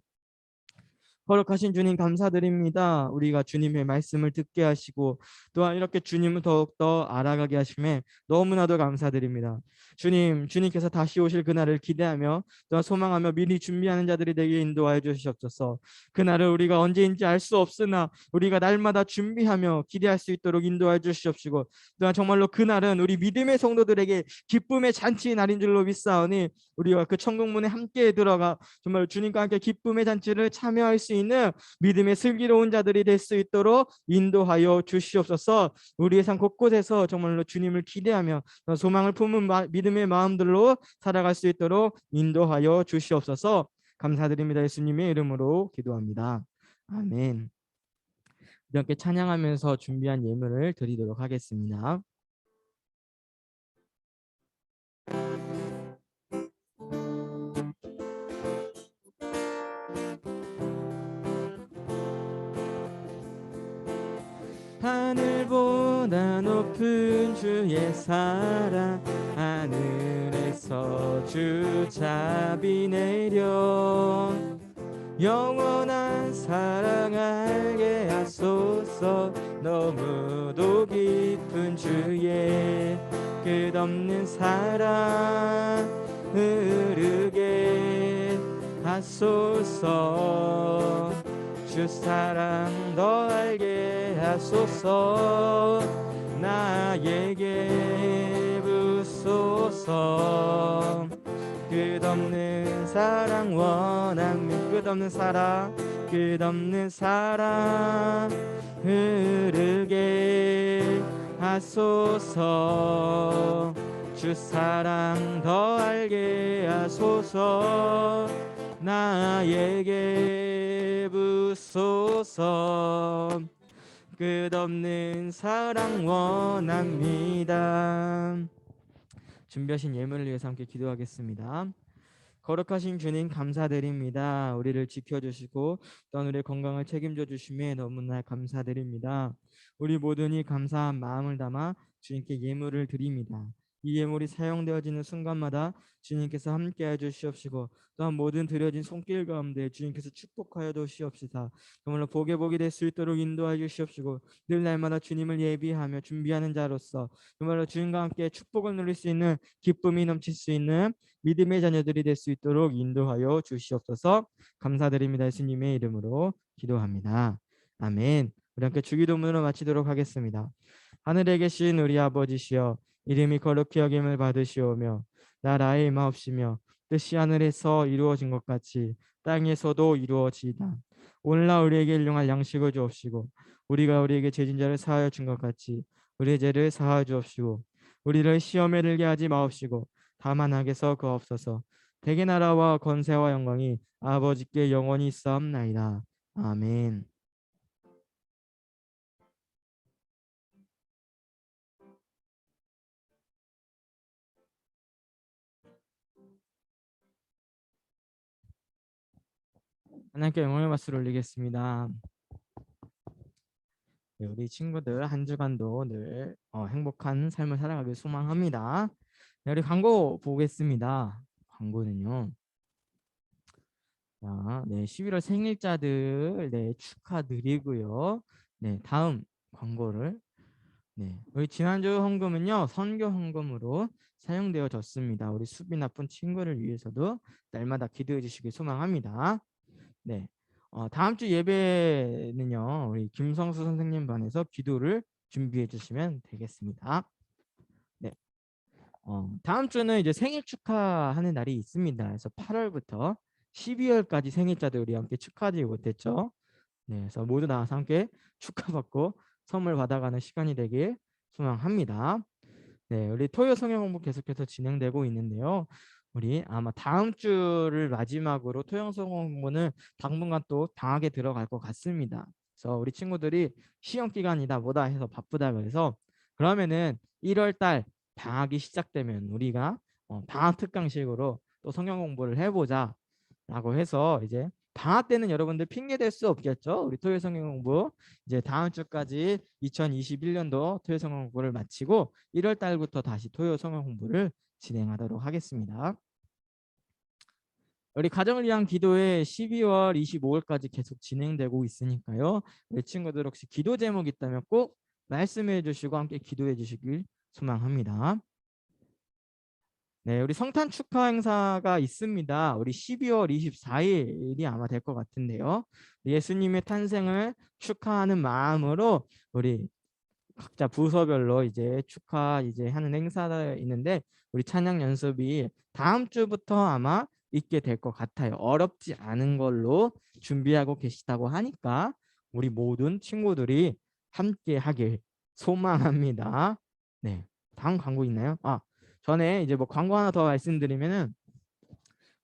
거룩하신 주님 감사드립니다. 우리가 주님의 말씀을 듣게 하시고 또한 이렇게 주님을 더욱더 알아가게 하심에 너무나도 감사드립니다. 주님께서 다시 오실 그날을 기대하며 또한 소망하며 미리 준비하는 자들이 되게 인도하여 주시옵소서. 그날을 우리가 언제인지 알 수 없으나 우리가 날마다 준비하며 기대할 수 있도록 인도하여 주시옵시고, 또한 정말로 그날은 우리 믿음의 성도들에게 기쁨의 잔치의 날인 줄로 믿사오니 우리가 그 천국문에 함께 들어가 정말 주님과 함께 기쁨의 잔치를 참여할 수 있는 믿음의 슬기로운 자들이 될 수 있도록 인도하여 주시옵소서. 우리의 삶 곳곳에서 정말로 주님을 기대하며 소망을 품은 믿음의 마음들로 살아갈 수 있도록 인도하여 주시옵소서. 감사드립니다. 예수님의 이름으로 기도합니다. 아멘. 이렇게 찬양하면서 준비한 예물을 드리도록 하겠습니다. 하늘보다 높은 주의 사랑, 하늘에서 주 자비 내려 영원한 사랑 알게 하소서. 너무도 깊은 주의 끝없는 사랑 흐르게 하소서. 주 사랑 더 알게 하소서. 나에게 부소서. 끝없는 사랑 원합니다. 끝없는 사랑, 끝없는 사랑 흐르게 하소서. 주 사랑 더 알게 하소서. 나에게 부소서. 끝없는 사랑 원합니다. 준비하신 예물을 위해서 함께 기도하겠습니다. 거룩하신 주님 감사드립니다. 우리를 지켜주시고 또한 우리의 건강을 책임져 주심에 너무나 감사드립니다. 우리 모두니 감사한 마음을 담아 주님께 예물을 드립니다. 이 예물이 사용되어지는 순간마다 주님께서 함께해 주시옵시고 또한 모든 드려진 손길 가운데 주님께서 축복하여 주시옵시다. 정말로 복의 복이 될 수 있도록 인도하여 주시옵시고 늘 날마다 주님을 예비하며 준비하는 자로서 정말로 주님과 함께 축복을 누릴 수 있는 기쁨이 넘칠 수 있는 믿음의 자녀들이 될 수 있도록 인도하여 주시옵소서. 감사드립니다. 예수님의 이름으로 기도합니다. 아멘. 우리 함께 주기도문으로 마치도록 하겠습니다. 하늘에 계신 우리 아버지시여 이름이 거룩히 여김을 받으시오며 나라의 임하옵시며 뜻이 하늘에서 이루어진 것 같이 땅에서도 이루어지이다. 오늘날 우리에게 일용할 양식을 주옵시고 우리가 우리에게 죄진 자를 사하여 준 것 같이 우리의 죄를 사하여 주옵시고 우리를 시험에 들게 하지 마옵시고 다만 악에서 구하옵소서. 대개 나라와 권세와 영광이 아버지께 영원히 있사옵나이다. 아멘. 하나님께 영광의 박수를 올리겠습니다. 네, 우리 친구들 한 주간도 늘 행복한 삶을 살아가길 소망합니다. 네, 우리 광고 보겠습니다. 광고는요. 자, 네, 11월 생일자들 네, 축하드리고요. 네, 다음 광고를 우리 지난주 헌금은요 선교 헌금으로 사용되어졌습니다. 우리 수비 나쁜 친구를 위해서도 날마다 기도해 주시길 소망합니다. 네, 다음 주 예배는요 우리 김성수 선생님 반에서 기도를 준비해 주시면 되겠습니다. 네, 다음 주는 이제 생일 축하하는 날이 있습니다. 그래서 8월부터 12월까지 생일자들 우리 함께 축하하지 못했죠. 네, 그래서 모두 나와서 함께 축하받고 선물 받아가는 시간이 되길 소망합니다. 네, 우리 토요 성경 공부 계속해서 진행되고 있는데요. 우리 아마 다음 주를 마지막으로 토요 성경 공부는 당분간 또 방학에 들어갈 것 같습니다. 그래서 우리 친구들이 시험 기간이다 뭐다 해서 바쁘다 그래서 그러면은 1월 달 방학이 시작되면 우리가 방학 특강식으로 또 성경 공부를 해보자 라고 해서 이제 방학 때는 여러분들 핑계 댈 수 없겠죠. 우리 토요 성경 공부 이제 다음 주까지 2021년도 토요 성경 공부를 마치고 1월 달부터 다시 토요 성경 공부를 진행하도록 하겠습니다. 우리 가정을 위한 기도회 12월 25일까지 계속 진행되고 있으니까요. 우리 친구들 혹시 기도 제목 있다면 꼭 말씀해 주시고 함께 기도해 주시길 소망합니다. 네, 우리 성탄 축하 행사가 있습니다. 우리 12월 24일이 아마 될 것 같은데요. 예수님의 탄생을 축하하는 마음으로 우리 각자 부서별로 이제 축하 이제 하는 행사가 있는데 우리 찬양 연습이 다음 주부터 아마 있게 될 것 같아요. 어렵지 않은 걸로 준비하고 계시다고 하니까 우리 모든 친구들이 함께 하길 소망합니다. 네, 다음 광고 있나요? 전에 이제 뭐 광고 하나 더 말씀드리면은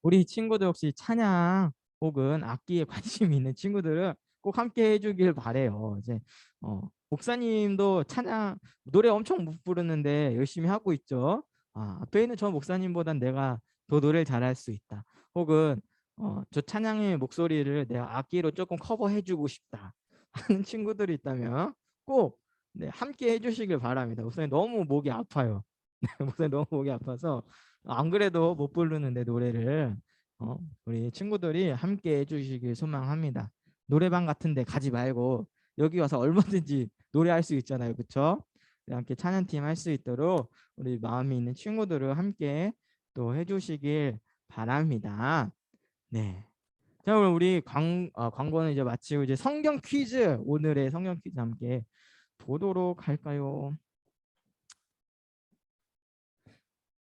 우리 친구들 혹시 찬양 혹은 악기에 관심이 있는 친구들은 꼭 함께 해주길 바래요. 이제 목사님도 찬양 노래 엄청 못 부르는데 열심히 하고 있죠. 앞에 있는 저 목사님보단 내가 더 노래를 잘할 수 있다. 혹은 저 찬양의 목소리를 내가 악기로 조금 커버해주고 싶다 하는 친구들이 있다면 꼭 네, 함께 해주시길 바랍니다. 목사님 너무 목이 아파요. 목사님 너무 목이 아파서 안 그래도 못 부르는데 노래를 우리 친구들이 함께 해주시길 소망합니다. 노래방 같은 데 가지 말고 여기 와서 얼마든지 노래할 수 있잖아요. 그렇죠? 함께 찬양팀 할 수 있도록 우리 마음이 있는 친구들을 함께 또 해주시길 바랍니다. 네. 자, 그럼 우리 광고는 이제 마치고 이제 성경 퀴즈 오늘의 성경 퀴즈 함께 보도록 할까요?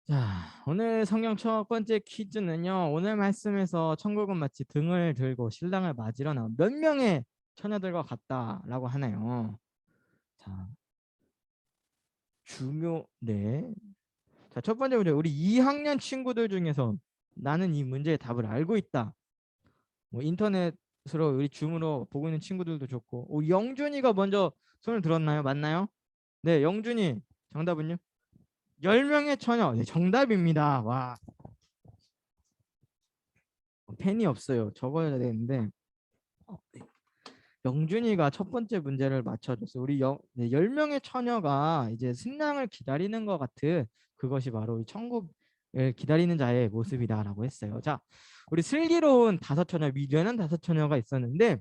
자, 오늘 성경 첫 번째 퀴즈는요. 오늘 말씀에서 천국은 마치 등을 들고 신랑을 맞으러 나온 몇 명의 처녀들과 같다라고 하나요? 자, 네. 자, 첫 번째 문제. 우리 2학년 친구들 중에서 나는 이 문제의 답을 알고 있다. 뭐 인터넷으로 우리 줌으로 보고 있는 친구들도 좋고. 영준이가 먼저 손을 들었나요? 맞나요? 네, 영준이. 정답은요? 10명의 처녀. 네, 정답입니다. 와. 펜이 없어요. 적어야 되는데. 네. 영준이가 첫 번째 문제를 맞춰줬어. 우리 10명의 처녀가 이제 신랑을 기다리는 것 같은 그것이 바로 이 천국을 기다리는 자의 모습이다라고 했어요. 자, 우리 슬기로운 다섯 처녀, 미련한 다섯 처녀가 있었는데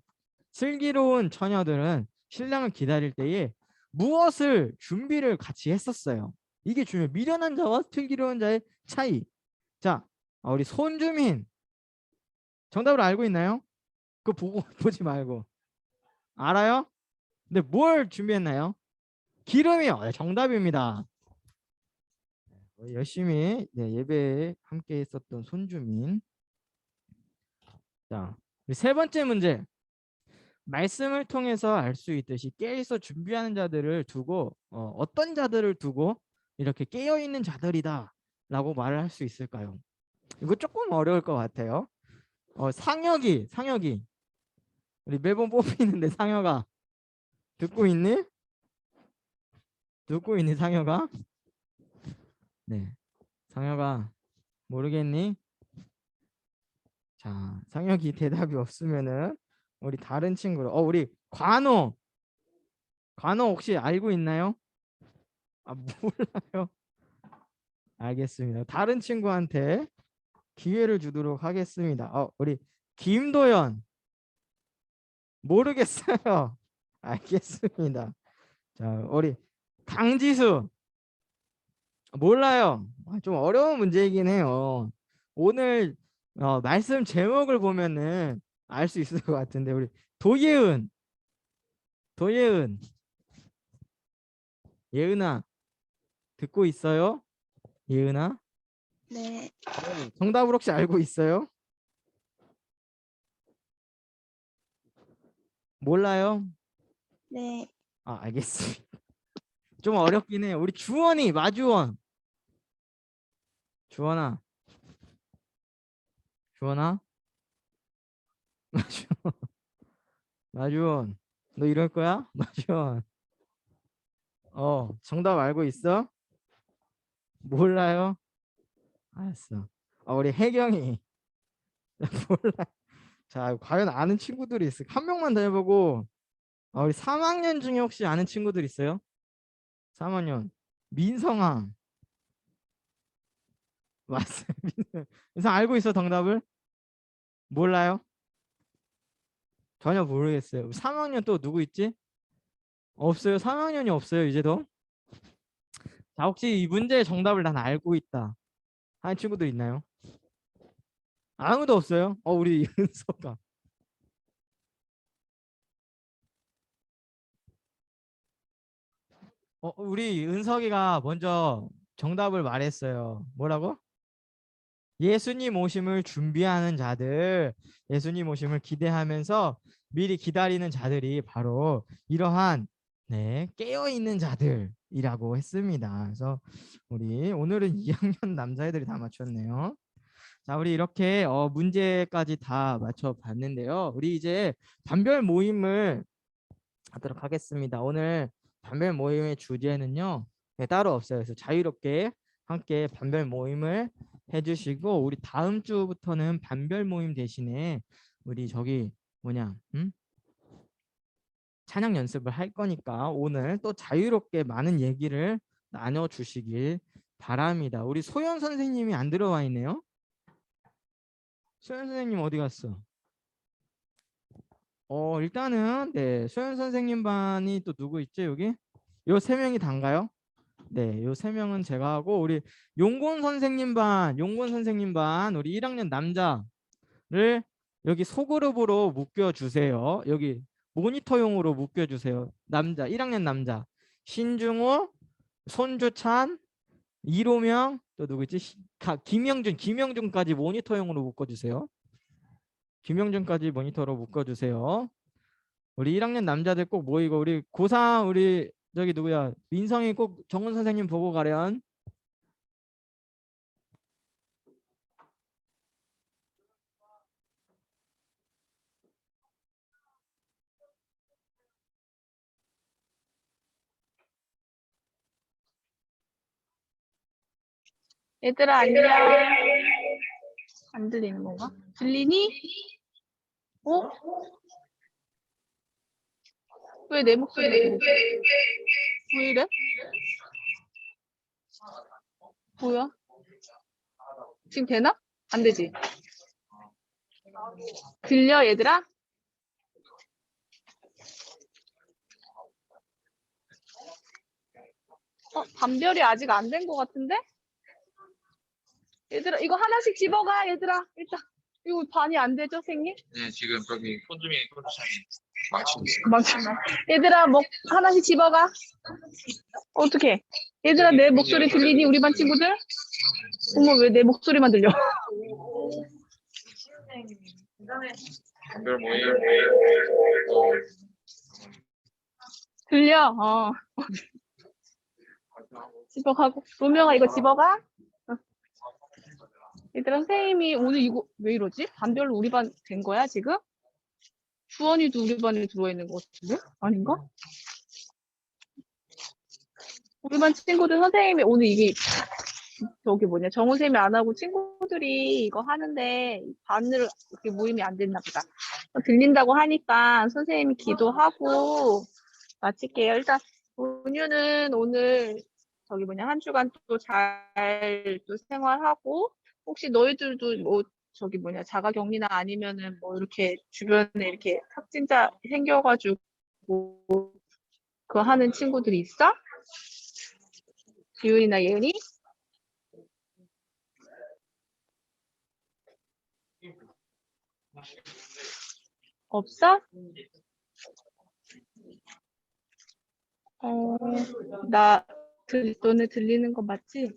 슬기로운 처녀들은 신랑을 기다릴 때에 무엇을 준비를 같이 했었어요. 이게 중요해요. 미련한 자와 슬기로운 자의 차이. 자, 우리 손주민 정답을 알고 있나요? 그거 보고 보지 말고. 알아요? 근데 뭘 준비했나요? 기름이요. 네, 정답입니다. 열심히 예배에 함께 했었던 손주민. 자, 우리 세 번째 문제. 말씀을 통해서 알 수 있듯이 깨어서 준비하는 자들을 두고 어떤 자들을 두고 이렇게 깨어 있는 자들이다 라고 말을 할 수 있을까요? 이거 조금 어려울 것 같아요. 상혁이 우리 매번 뽑히는데 상혁아 듣고 있니? 듣고 있니 상혁아? 네, 상혁아 모르겠니? 자, 상혁이 대답이 없으면은 우리 다른 친구로 우리 관호 혹시 알고 있나요? 아 몰라요. 알겠습니다. 다른 친구한테 기회를 주도록 하겠습니다. 우리 김도연 모르겠어요. 알겠습니다. 자, 우리 강지수 몰라요. 좀 어려운 문제이긴 해요. 오늘 말씀 제목을 보면은 알 수 있을 것 같은데 우리 도예은 예은아 듣고 있어요? 예은아 네, 정답을 혹시 알고 있어요? 몰라요? 네, 알겠습니다. 좀 어렵긴 해요. 우리 주원이 마주원 주원아 주원아 마주원 마주원 너 이럴 거야? 마주원 정답 알고 있어? 몰라요? 알았어. 우리 혜경이 몰라. 자, 과연 아는 친구들이 있어? 한 명만 더 해보고. 우리 3학년 중에 혹시 아는 친구들 있어요? 3학년 민성아 맞어요. 민성 알고 있어 정답을? 몰라요? 전혀 모르겠어요. 3학년 또 누구 있지? 없어요. 3학년이 없어요 이제 더. 자, 혹시 이 문제의 정답을 난 알고 있다 하는 친구들 있나요? 아무도 없어요? 우리 은서가 우리 은석이가 먼저 정답을 말했어요. 뭐라고? 예수님 오심을 준비하는 자들, 예수님 오심을 기대하면서 미리 기다리는 자들이 바로 이러한 깨어 있는 자들이라고 했습니다. 그래서 우리 오늘은 2학년 남자애들이 다 맞췄네요. 자, 우리 이렇게 문제까지 다 맞춰봤는데요. 우리 이제 반별 모임을 하도록 하겠습니다. 오늘 반별 모임의 주제는요. 따로 없어요. 그래서 자유롭게 함께 반별 모임을 해주시고 우리 다음 주부터는 반별 모임 대신에 우리 저기 뭐냐 찬양 연습을 할 거니까 오늘 또 자유롭게 많은 얘기를 나눠주시길 바랍니다. 우리 소연 선생님이 안 들어와 있네요. 소연 선생님 어디 갔어? 일단은 소연 선생님 반이 또 누구 있지 여기? 요 세 명이 단가요? 네, 요 세 명은 제가 하고 우리 용곤 선생님 반 우리 1학년 남자를 여기 소그룹으로 묶여 주세요. 여기 모니터용으로 묶여 주세요. 남자 1학년 남자 신중호, 손주찬, 이로명 또 누구 있지? 김영준까지 모니터용으로 묶어 주세요. 김영준까지 모니터로 묶어 주세요. 우리 1학년 남자들 꼭 모이고 우리 고3 우리 저기 누구야 민성이 꼭 정은 선생님 보고 가련. 얘들아 안녕. 안 들리는 건가? 들리니? 어? 왜 내 목소리가 들리지? 왜 이래? 뭐야? 지금 되나? 안 되지? 들려, 얘들아? 반별이 아직 안 된 것 같은데? 얘들아, 이거 하나씩 집어가, 얘들아. 일단, 이거 반이 안 되죠, 선생님? 네, 지금 거기 콘주미 콘주장이 마치고 있어요. 망치나. 얘들아, 뭐, 하나씩 집어가. 어떡해. 얘들아, 내 목소리 들리니, 우리 반 친구들? 어머, 왜 내 목소리만 들려? 분별 모임 들려? 집어가고. 로명아, 이거 집어가. 얘들아, 선생님이 오늘 이거 왜 이러지? 반별로 우리 반 된 거야, 지금? 주원이도 우리 반에 들어와 있는 것 같은데? 아닌가? 우리 반 친구들 선생님이 오늘 이게 저기 뭐냐 정우 쌤이 안 하고 친구들이 이거 하는데 반으로 이렇게 모임이 안 됐나 보다. 들린다고 하니까 선생님이 기도하고 마칠게요. 일단 은유는 오늘 저기 뭐냐 한 주간 또 잘 또 생활하고 혹시 너희들도 뭐 저기 뭐냐 자가격리나 아니면은 뭐 이렇게 주변에 이렇게 확진자 생겨가지고 그거 하는 친구들이 있어? 지훈이나 예은이? 없어? 너네 들리는 거 맞지?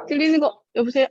들리는 거, 여보세요?